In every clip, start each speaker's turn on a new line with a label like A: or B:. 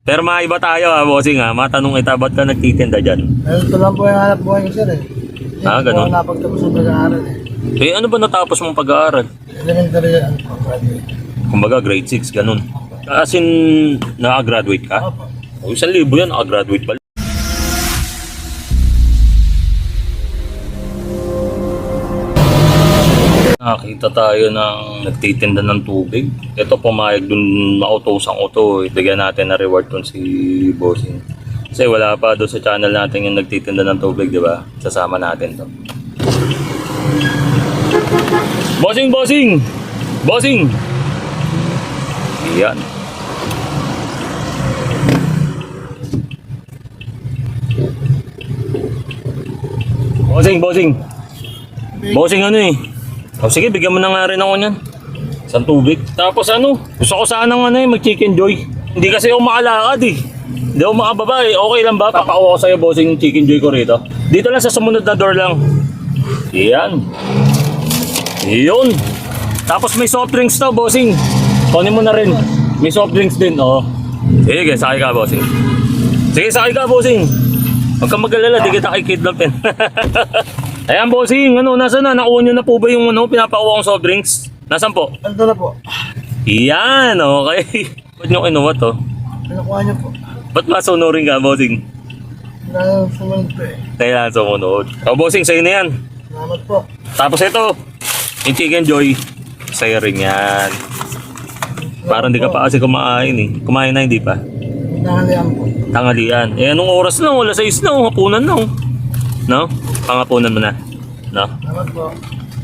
A: Pero maiba tayo ha, bossing ha. Matanong kita, ba't ka nagtitinda dyan?
B: Ito lang po yung hanap buhay ko, sir eh.
A: Ganun.
B: Hindi po ako napagtapos ng pag-aaral eh.
A: Eh, ano ba natapos mong pag-aaral?
B: Elementary ano po, graduate.
A: Kumbaga, grade 6, ganun. As in, naka-graduate ka?
B: Opo.
A: O, 1,000 yan, naka-graduate pala. Nakakita tayo ng nagtitinda ng tubig. Ito pumayag dun, mautosan ko to. Bigyan natin na reward dun si Bossing. Kasi wala pa doon sa channel natin yung nagtitinda ng tubig, di ba? Sasama natin to. Bossing! Bossing! Bossing! Yan. Bossing! Bossing! Bossing ano eh? O sige, bigyan mo na nga rin ako niyan. Isang tubig. Tapos ano, gusto ko sanang ano eh, mag-chicken joy. Hindi kasi ako makalakad eh. Hindi ako makababa eh. Okay lang ba? Papakuha ko sa'yo, bossing, chicken joy ko rito. Dito lang sa sumunod na door lang. Yan. Yun. Tapos may soft drinks to, bossing. Kunin mo na rin. May soft drinks din, oh. Sige, sakay ka, bossing. Sige, sakay ka, bossing. Huwag kang mag-alala, di kita kikidnapin. Ayan, bossing, ano, nasa na? Nakuha nyo na po ba yung ano, pinapakuha kong soft drinks? Nasaan po?
B: Ito na po.
A: Yan, okay. Ba't nyo kinuha to?
B: Pinukuha niyo po.
A: Ba't masunurin ka, bossing?
B: Kailangan sumunod po eh.
A: Kailangan sumunod. O, bossing, sa'yo na yan.
B: Salamat po.
A: Tapos ito, yung chicken joy, sa'yo rin yan. Parang di ka pa kasi kumain eh. Kumain na, hindi pa.
B: Nangalian po.
A: Tanghalian. Eh, anong oras na? Wala 6 na, hapunan na. No? Pangapunan mo na. No?
B: Salamat po.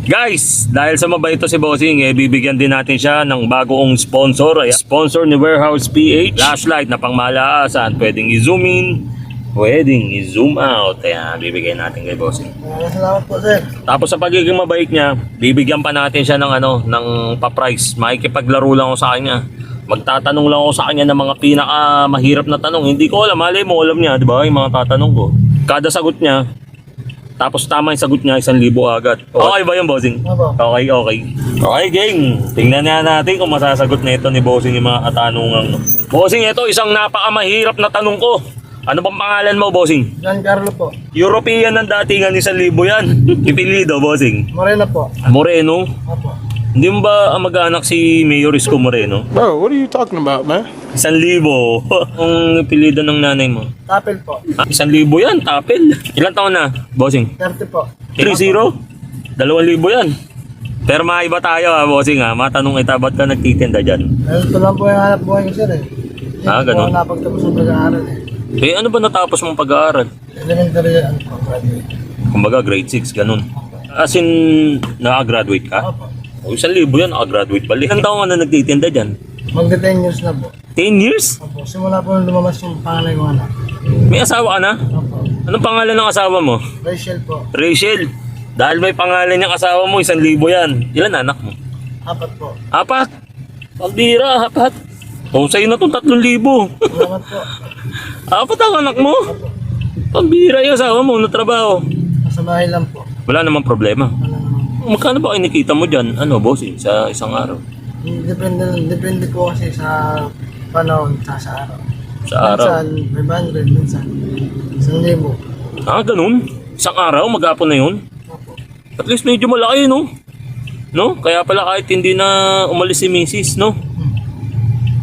A: Guys, dahil sa mabait ito si Bossing, eh, bibigyan din natin siya ng bagong sponsor. Ayan. Sponsor ni Warehouse PH. Flashlight na pangmalaasan. Pwedeng i-zoom in, pwedeng i-zoom out. Ayan, bibigyan natin kay Bossing.
B: Salamat po, sir.
A: Tapos sa pagiging mabait niya, bibigyan pa natin siya ng ano, ng pa-price. Makikipaglaro lang ako sa kanya. Magtatanong lang ako sa kanya ng mga pinaka mahirap na tanong. Hindi ko alam, malay mo alam niya, 'di ba? Yung mga tatanong ko. Kada sagot niya, tapos tama yung sagot niya, 1,000 agad. Okay ba yung bossing?
B: Opo.
A: Okay, okay. Okay, gang. Tingnan na natin kung masasagot na ito ni bossing yung mga katanungan. Bossing, ito isang napakamahirap na tanong ko. Ano bang pangalan mo, bossing?
B: Giancarlo po.
A: European ng datingan, 1,000 yan. Ipilido, bossing.
B: Morena po.
A: Moreno.
B: Opo.
A: Hindi mo ba mag-anak si Mayor Isko Moreno?
C: Bro, what are you talking about, man?
A: 1,000. Ang pilido ng nanay mo.
B: Tapel po.
A: 1,000 yan, tapel. Ilan taon na, bossing?
B: 30 po.
A: 3-0? 2,000 yan. Pero maiba tayo ha, bossing ha. Matanong kita, ba't ka nagtitinda dyan?
B: Ito lang po yung hanap buhay ko, sir eh. Hindi
A: Ganun.
B: po ako napagtapos ng pag-aaral eh.
A: Eh, ano ba natapos mong pag-aaral?
B: Elementary ano po, graduate.
A: Kumbaga, grade 6, ganun. As in, naka-graduate ka?
B: Opo.
A: O, 1,000 yan, naka-graduate pala. Ilan taon ka na nagtitinda dyan?
B: Magda 10 years na po.
A: 10 years?
B: Opo. Simula po nung lumabas yung panganay ko anak.
A: May asawa ka na?
B: Opo.
A: Anong pangalan ng asawa mo?
B: Rachel po.
A: Rachel. Dahil may pangalan niyang asawa mo, 1,000 yan. Ilan anak mo?
B: 4 po.
A: 4. Pagbira, 4. O, sa'yo na itong 3,000.
B: Salamat po.
A: 4 ang anak mo? Pagbira yung asawa mo, natrabaho.
B: Nasa bahay lang po.
A: Wala namang problema.
B: Wala naman.
A: Magkano ba kinikita mo dyan? Ano, bossing, sa isang araw?
B: Depende po kasi sa panahon sa araw.
A: Sa araw?
B: Minsan 500, minsan 1,000.
A: Ganun? Isang araw, maghapon na yun?
B: Opo.
A: At least medyo malaki, no? No? Kaya pala kahit hindi na umalis si Mrs., no?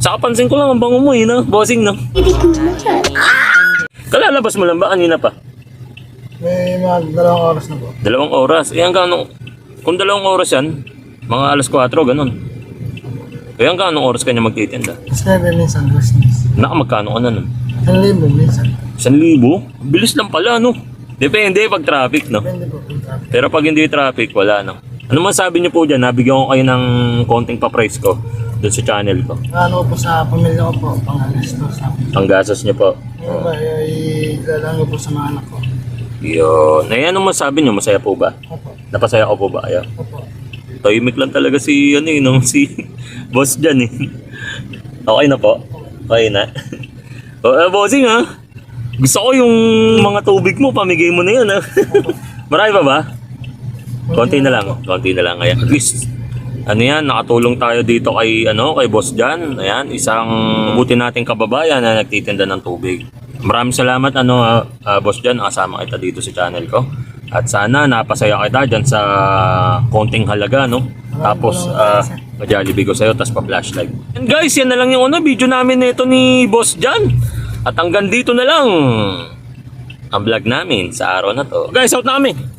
A: Saka pansin ko lang ang bango mo, no? Bossing, no? Kalalabas mo lang ba? Kanina pa?
B: May mga 2 oras na po.
A: 2 oras. Eh, hanggang kung 2 oras yan, mga alas 4, ganun. Eh, hanggang anong oras kanya magtitinda?
B: Mas 9 minsan, mas
A: Magkano ka na nun?
B: 1,000 minsan.
A: 1,000? Bilis lang pala, no? Depende pag traffic, no?
B: Depende po kung traffic.
A: Pero pag hindi traffic, wala, no? Ano man sabi niyo po dyan, nabigyan ko kayo ng konting pa-price ko doon sa channel ko.
B: Ano po sa pamilya ko po, pang-alis sa
A: Ang gastos niyo po.
B: Yung ba, ilalang po sa mga anak ko.
A: Yun. Eh, ano man sabi niyo, masaya po ba?
B: Opo.
A: Napasaya ko po ba? Ayaw.
B: Opo.
A: Tahimik lang talaga si, ano eh, no? Si boss dyan eh. Okay na po? Okay na? Bossing ha? Gusto ko yung mga tubig mo, pamigay mo na yan ha? Marami pa ba? Konti na lang. Konti na lang. Kaya at least Ano yan, nakatulong tayo dito kay Boss Jan. Ayan, isang mabuti nating kababayan na nagtitinda ng tubig. Maraming salamat Boss Jan, nakasama kita dito sa channel ko. At sana napasaya kita dyan sa konting halaga, no? Tapos pa-Jollibee ko sa'yo, tapos pa-flashlight. And guys, yan na lang yung video namin nito ni Boss Jan. At hanggang dito na lang ang vlog namin sa araw na to. Guys, out na kami!